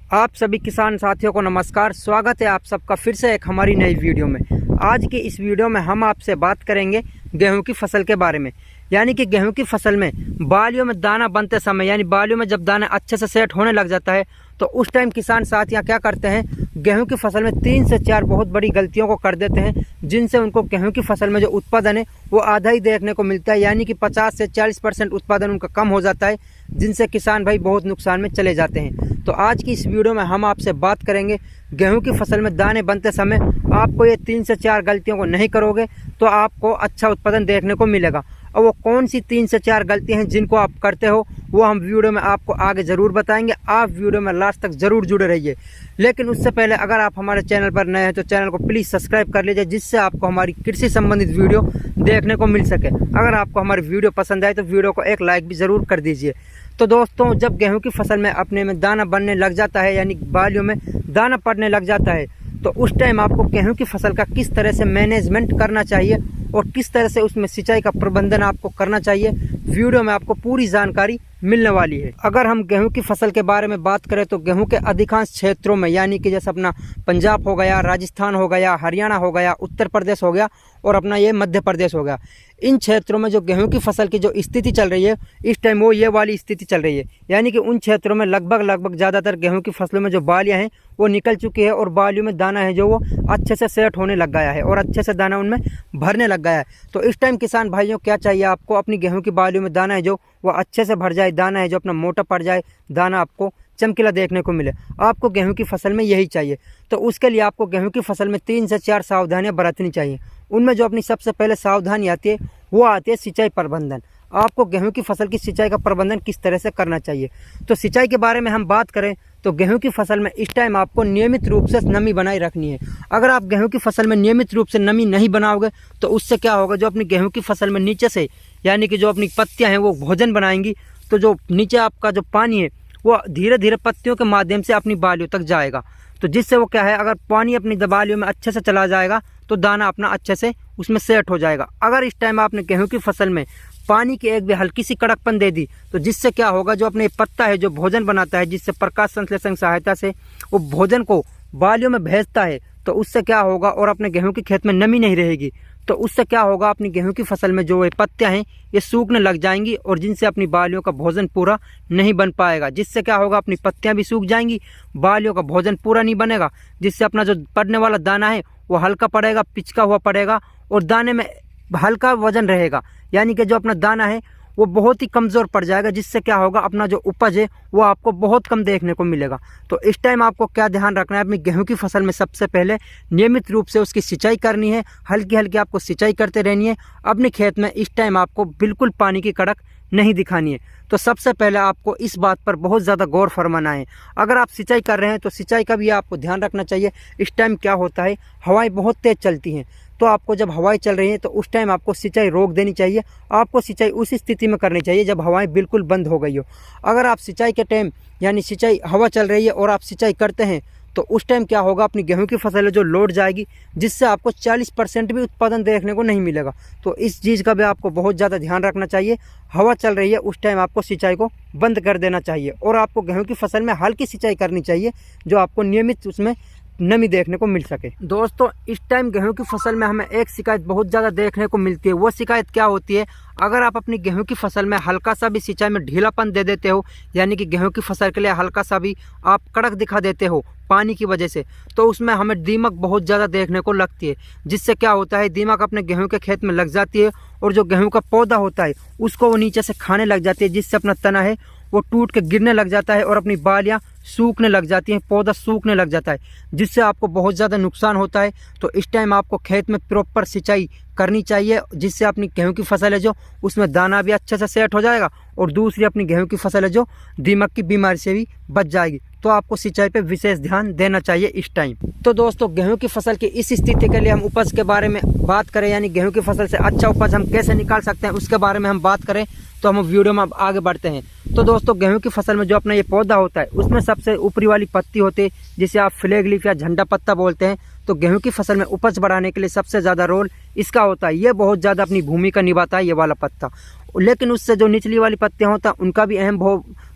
आप सभी किसान साथियों को नमस्कार। स्वागत है आप सबका फिर से एक हमारी नई वीडियो में। आज की इस वीडियो में हम आपसे बात करेंगे गेहूं की फसल के बारे में। यानी कि गेहूं की फसल में बालियों में दाना बनते समय, यानी बालियों में जब दाना अच्छे से सेट होने लग जाता है तो उस टाइम किसान साथियाँ क्या करते हैं, गेहूं की फसल में 3 से 4 बहुत बड़ी गलतियों को कर देते हैं, जिनसे उनको गेहूं की फसल में जो उत्पादन है वो आधा ही देखने को मिलता है। यानी कि 50 से 40% उत्पादन उनका कम हो जाता है, जिनसे किसान भाई बहुत नुकसान में चले जाते हैं। तो आज की इस वीडियो में हम आपसे बात करेंगे गेहूं की फसल में दाने बनते समय आपको ये 3 से 4 गलतियों को नहीं करोगे तो आपको अच्छा उत्पादन देखने को मिलेगा। और वो कौन सी 3 से 4 गलतियां हैं जिनको आप करते हो वो हम वीडियो में आपको आगे ज़रूर बताएंगे। आप वीडियो में लास्ट तक ज़रूर जुड़े रहिए। लेकिन उससे पहले अगर आप हमारे चैनल पर नए हैं तो चैनल को प्लीज़ सब्सक्राइब कर लीजिए, जिससे आपको हमारी कृषि संबंधित वीडियो देखने को मिल सके। अगर आपको हमारी वीडियो पसंद आए तो वीडियो को एक लाइक भी ज़रूर कर दीजिए। तो दोस्तों, जब गेहूं की फसल में अपने में दाना बनने लग जाता है, यानी बालियों में दाना पड़ने लग जाता है, तो उस टाइम आपको गेहूं की फसल का किस तरह से मैनेजमेंट करना चाहिए और किस तरह से उसमें सिंचाई का प्रबंधन आपको करना चाहिए, वीडियो में आपको पूरी जानकारी मिलने वाली है। अगर हम गेहूं की फसल के बारे में बात करें तो गेहूं के अधिकांश क्षेत्रों में, यानी कि जैसे अपना पंजाब हो गया, राजस्थान हो गया, हरियाणा हो गया, उत्तर प्रदेश हो गया और अपना ये मध्य प्रदेश हो गया, इन क्षेत्रों में जो गेहूं की फसल की जो स्थिति चल रही है इस टाइम वो ये वाली स्थिति चल रही है। यानी कि उन क्षेत्रों में लगभग ज़्यादातर गेहूं की फसलों में जो बालियां हैं वो निकल चुकी है और बालियों में दाना है जो वो अच्छे से सेट होने लग गया है और अच्छे से दाना उनमें भरने लग गया है। तो इस टाइम किसान भाइयों क्या चाहिए आपको, अपनी गेहूं की बालियों में दाना है जो वो अच्छे से भर जाए, दाना है जो अपना मोटा पड़ जाए, दाना आपको चमकीला देखने को मिले। आपको गेहूं की फसल में यही चाहिए। तो उसके लिए आपको गेहूं की फसल में 3 से 4 सावधानियां बरतनी चाहिए। उनमें जो अपनी सबसे पहले सावधानी आती है वो आती है सिंचाई प्रबंधन। आपको गेहूं की फसल की सिंचाई का प्रबंधन किस तरह से करना चाहिए। तो सिंचाई के बारे में हम बात करें तो गेहूं की फसल में इस टाइम आपको नियमित रूप से नमी बनाए रखनी है। अगर आप गेहूं की फसल में नियमित रूप से नमी नहीं बनाओगे तो उससे क्या होगा, जो अपनी गेहूं की फसल में नीचे से, यानी कि जो अपनी पत्तियां हैं वो भोजन बनाएंगी, तो जो नीचे आपका जो पानी है वो धीरे धीरे पत्तियों के माध्यम से अपनी बालियों तक जाएगा। तो जिससे वो क्या है, अगर पानी अपनी बालियों में अच्छे से चला जाएगा तो दाना अपना अच्छे से उसमें सेट हो जाएगा। अगर इस टाइम आपने गेहूं की फसल में पानी की एक भी हल्की सी कड़कपन दे दी तो जिससे क्या होगा, जो अपने पत्ता है जो भोजन बनाता है, जिससे प्रकाश संश्लेषण की सहायता से वो भोजन को बालियों में भेजता है, तो उससे क्या होगा, और अपने गेहूं के खेत में नमी नहीं रहेगी तो उससे क्या होगा, अपनी गेहूं की फसल में जो ये पत्तियां हैं ये सूखने लग जाएंगी और जिनसे अपनी बालियों का भोजन पूरा नहीं बन पाएगा। जिससे क्या होगा, अपनी पत्तियां भी सूख जाएंगी, बालियों का भोजन पूरा नहीं बनेगा, जिससे अपना जो पड़ने वाला दाना है वो हल्का पड़ेगा, पिचका हुआ पड़ेगा और दाने में हल्का वजन रहेगा। यानी कि जो अपना दाना है वो बहुत ही कमज़ोर पड़ जाएगा, जिससे क्या होगा, अपना जो उपज है वो आपको बहुत कम देखने को मिलेगा। तो इस टाइम आपको क्या ध्यान रखना है, अपनी गेहूं की फसल में सबसे पहले नियमित रूप से उसकी सिंचाई करनी है। हल्की हल्की आपको सिंचाई करते रहनी है। अपने खेत में इस टाइम आपको बिल्कुल पानी की कड़क नहीं दिखानी है। तो सबसे पहले आपको इस बात पर बहुत ज़्यादा गौर फरमाना है। अगर आप सिंचाई कर रहे हैं तो सिंचाई का भी आपको ध्यान रखना चाहिए। इस टाइम क्या होता है, हवाएं बहुत तेज़ चलती हैं, तो आपको जब हवाएं चल रही हैं तो उस टाइम आपको सिंचाई रोक देनी चाहिए। आपको सिंचाई उस स्थिति में करनी चाहिए जब हवाएं बिल्कुल बंद हो गई हो। अगर आप सिंचाई के टाइम, यानी सिंचाई हवा चल रही है और आप सिंचाई करते हैं तो उस टाइम क्या होगा, अपनी गेहूं की फसल जो लोड जाएगी, जिससे आपको 40% भी उत्पादन देखने को नहीं मिलेगा। तो इस चीज़ का भी आपको बहुत ज़्यादा ध्यान रखना चाहिए। हवा चल रही है उस टाइम आपको सिंचाई को बंद कर देना चाहिए और आपको गेहूं की फसल में हल्की सिंचाई करनी चाहिए, जो आपको नियमित उसमें नमी देखने को मिल सके। दोस्तों, इस टाइम गेहूं की फसल में हमें एक शिकायत बहुत ज़्यादा देखने को मिलती है। वो शिकायत क्या होती है, अगर आप अपनी गेहूं की फसल में हल्का सा भी सिंचाई में ढीलापन दे देते हो, यानी कि गेहूं की फसल के लिए हल्का सा भी आप कड़क दिखा देते हो पानी की वजह से, तो उसमें हमें दीमक बहुत ज़्यादा देखने को लगती है। जिससे क्या होता है, दीमक अपने गेहूं के खेत में लग जाती है और जो गेहूं का पौधा होता है उसको वो नीचे से खाने लग जाती है, जिससे अपना तना है वो टूट के गिरने लग जाता है और अपनी बालियाँ सूखने लग जाती हैं, पौधा सूखने लग जाता है, जिससे आपको बहुत ज़्यादा नुकसान होता है। तो इस टाइम आपको खेत में प्रॉपर सिंचाई करनी चाहिए, जिससे अपनी गेहूं की फसल है जो उसमें दाना भी अच्छे से सेट हो जाएगा और दूसरी अपनी गेहूं की फसल है जो दीमक की बीमारी से भी बच जाएगी। तो आपको सिंचाई पे विशेष ध्यान देना चाहिए इस टाइम। तो दोस्तों, गेहूं की फसल की इस स्थिति के लिए हम उपज के बारे में बात करें, यानी गेहूं की फसल से अच्छा उपज हम कैसे निकाल सकते हैं उसके बारे में हम बात करें तो हम वीडियो में आगे बढ़ते हैं। तो दोस्तों, गेहूं की फसल में जो अपना ये पौधा होता है उसमें सबसे ऊपरी वाली पत्ती होती है, जिसे आप फ्लैग लीफ या झंडा पत्ता बोलते हैं। तो गेहूं की फसल में उपज बढ़ाने के लिए सबसे ज़्यादा रोल इसका होता है। ये बहुत ज़्यादा अपनी भूमिका निभाता है ये वाला पत्ता। लेकिन उससे जो निचली वाली पत्तियाँ होता है उनका भी अहम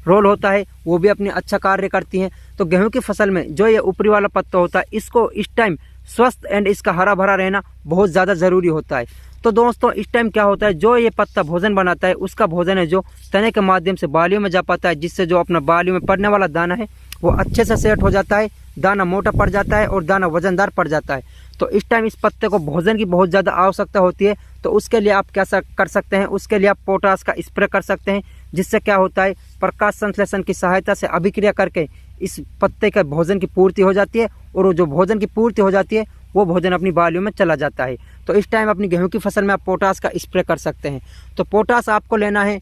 रोल होता है, वो भी अपनी अच्छा कार्य करती हैं। तो गेहूं की फसल में जो ये ऊपरी वाला पत्ता होता है, इसको इस टाइम स्वस्थ एंड इसका हरा भरा रहना बहुत ज़्यादा ज़रूरी होता है। तो दोस्तों इस टाइम क्या होता है, जो ये पत्ता भोजन बनाता है उसका भोजन है जो तने के माध्यम से बालियों में जा पाता है, जिससे जो अपना बालियों में पड़ने वाला दाना है वो अच्छे से सेट हो जाता है, दाना मोटा पड़ जाता है और दाना वजनदार पड़ जाता है। तो इस टाइम इस पत्ते को भोजन की बहुत ज़्यादा आवश्यकता होती है। तो उसके लिए आप क्या कर सकते हैं, उसके लिए आप पोटास का स्प्रे कर सकते हैं, जिससे क्या होता है प्रकाश संश्लेषण की सहायता से अभिक्रिया करके इस पत्ते के भोजन की पूर्ति हो जाती है, और वो जो भोजन की पूर्ति हो जाती है वो भोजन अपनी बालियों में चला जाता है। तो इस टाइम अपनी गेहूं की फसल में आप पोटास का स्प्रे कर सकते हैं। तो पोटास आपको लेना है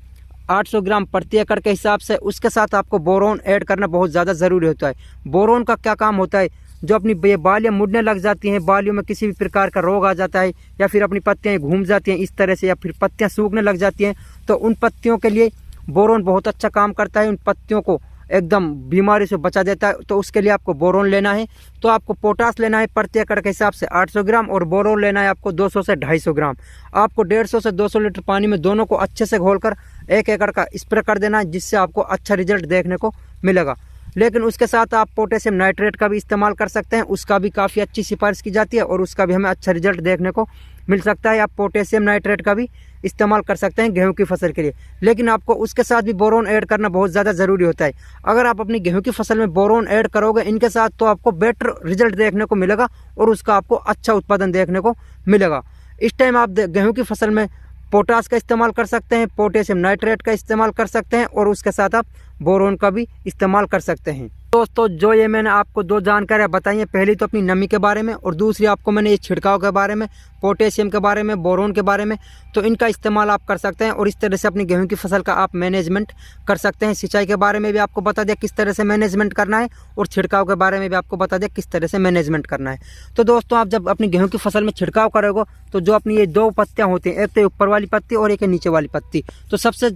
800 ग्राम प्रति एकड़ के हिसाब से। उसके साथ आपको बोरोन ऐड करना बहुत ज़्यादा ज़रूरी होता है। बोरोन का क्या काम होता है, जो अपनी ये बालियाँ मुड़ने लग जाती हैं, बालियों में किसी भी प्रकार का रोग आ जाता है, या फिर अपनी पत्तियाँ घूम जाती हैं इस तरह से, या फिर पत्तियाँ सूखने लग जाती हैं, तो उन पत्तियों के लिए बोरोन बहुत अच्छा काम करता है, उन पत्तियों को एकदम बीमारी से बचा देता है। तो उसके लिए आपको बोरोन लेना है। तो आपको पोटास लेना है प्रति एकड़ के हिसाब से 800 ग्राम, और बोरोन लेना है आपको 200 से 250 ग्राम। आपको 150 से 200 लीटर पानी में दोनों को अच्छे से घोलकर 1 एकड़ का स्प्रे कर देना है, जिससे आपको अच्छा रिजल्ट देखने को मिलेगा। लेकिन उसके साथ आप पोटेशियम नाइट्रेट का भी इस्तेमाल कर सकते हैं, उसका भी काफ़ी अच्छी सिफारिश की जाती है और उसका भी हमें अच्छा रिजल्ट देखने को मिल सकता है। आप पोटेशियम नाइट्रेट का भी इस्तेमाल कर सकते हैं गेहूं की फसल के लिए, लेकिन आपको उसके साथ भी बोरोन ऐड करना बहुत ज़्यादा ज़रूरी होता है। अगर आप अपनी गेहूं की फसल में बोरोन ऐड करोगे इनके साथ, तो आपको बेटर रिजल्ट देखने को मिलेगा और उसका आपको अच्छा उत्पादन देखने को मिलेगा। इस टाइम आप गेहूं की फसल में पोटास का इस्तेमाल कर सकते हैं, पोटेशियम नाइट्रेट का इस्तेमाल कर सकते हैं, और उसके साथ आप बोरोन का भी इस्तेमाल कर सकते हैं। दोस्तों जो ये मैंने आपको 2 जानकारियाँ बताई हैं, पहली तो अपनी नमी के बारे में, और दूसरी आपको मैंने ये छिड़काव के बारे में, पोटेशियम के बारे में, बोरोन के बारे में। तो इनका इस्तेमाल आप कर सकते हैं और इस तरह से अपनी गेहूं की फसल का आप मैनेजमेंट कर सकते हैं। सिंचाई के बारे में भी आपको बता दिया किस तरह से मैनेजमेंट करना है, और छिड़काव के बारे में भी आपको बता दिया किस तरह से मैनेजमेंट करना है। तो दोस्तों आप जब अपनी गेहूं की फसल में छिड़काव करोगे, तो जो अपनी ये 2 पत्तियाँ होती हैं, एक तो ऊपर वाली पत्ती और एक है नीचे वाली पत्ती, तो सबसे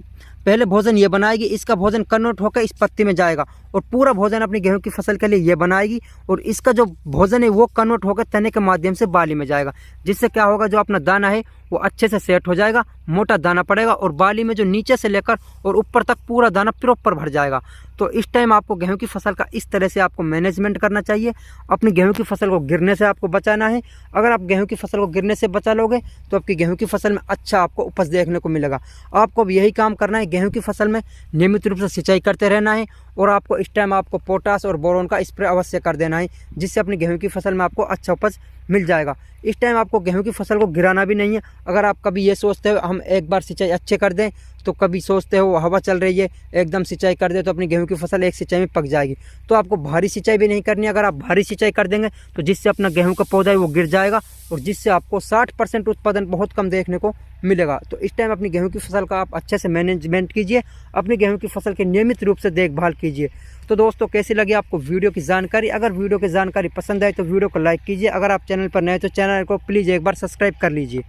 पहले भोजन ये बनाएगी, इसका भोजन कन्वर्ट होकर इस पत्ती में जाएगा, और पूरा भोजन अपनी गेहूं की फसल के लिए ये बनाएगी, और इसका जो भोजन है वो कन्वर्ट होकर तने के माध्यम से बाली में जाएगा, जिससे क्या होगा, जो अपना दाना है वो अच्छे से सेट हो जाएगा, मोटा दाना पड़ेगा, और बाली में जो नीचे से लेकर और ऊपर तक पूरा दाना प्रॉपर भर जाएगा। तो इस टाइम आपको गेहूं की फसल का इस तरह से आपको मैनेजमेंट करना चाहिए। अपनी गेहूं की फसल को गिरने से आपको बचाना है। अगर आप गेहूं की फसल को गिरने से बचा लोगे तो आपकी गेहूं की फसल में अच्छा आपको उपज देखने को मिलेगा। आपको भी यही काम करना है, गेहूं की फसल में नियमित रूप से सिंचाई करते रहना है, और आपको इस टाइम आपको पोटास और बोरोन का स्प्रे अवश्य कर देना है, जिससे अपनी गेहूं की फसल में आपको अच्छा उपज मिल जाएगा। इस टाइम आपको गेहूं की फसल को गिराना भी नहीं है। अगर आप कभी ये सोचते हो हम एक बार सिंचाई अच्छे कर दें, तो कभी सोचते हो हवा चल रही है एकदम सिंचाई कर दे तो अपनी गेहूं की फसल एक सिंचाई में पक जाएगी, तो आपको भारी सिंचाई भी नहीं करनी। अगर आप भारी सिंचाई कर देंगे तो जिससे अपना गेहूं का पौधा है वो गिर जाएगा, और जिससे आपको 60% उत्पादन बहुत कम देखने को मिलेगा। तो इस टाइम अपनी गेहूं की फसल का आप अच्छे से मैनेजमेंट कीजिए, अपनी गेहूं की फसल की नियमित रूप से देखभाल कीजिए। तो दोस्तों कैसी लगी आपको वीडियो की जानकारी? अगर वीडियो की जानकारी पसंद आए तो वीडियो को लाइक कीजिए। अगर आप चैनल पर नए तो चैनल को प्लीज़ एक बार सब्सक्राइब कर लीजिए।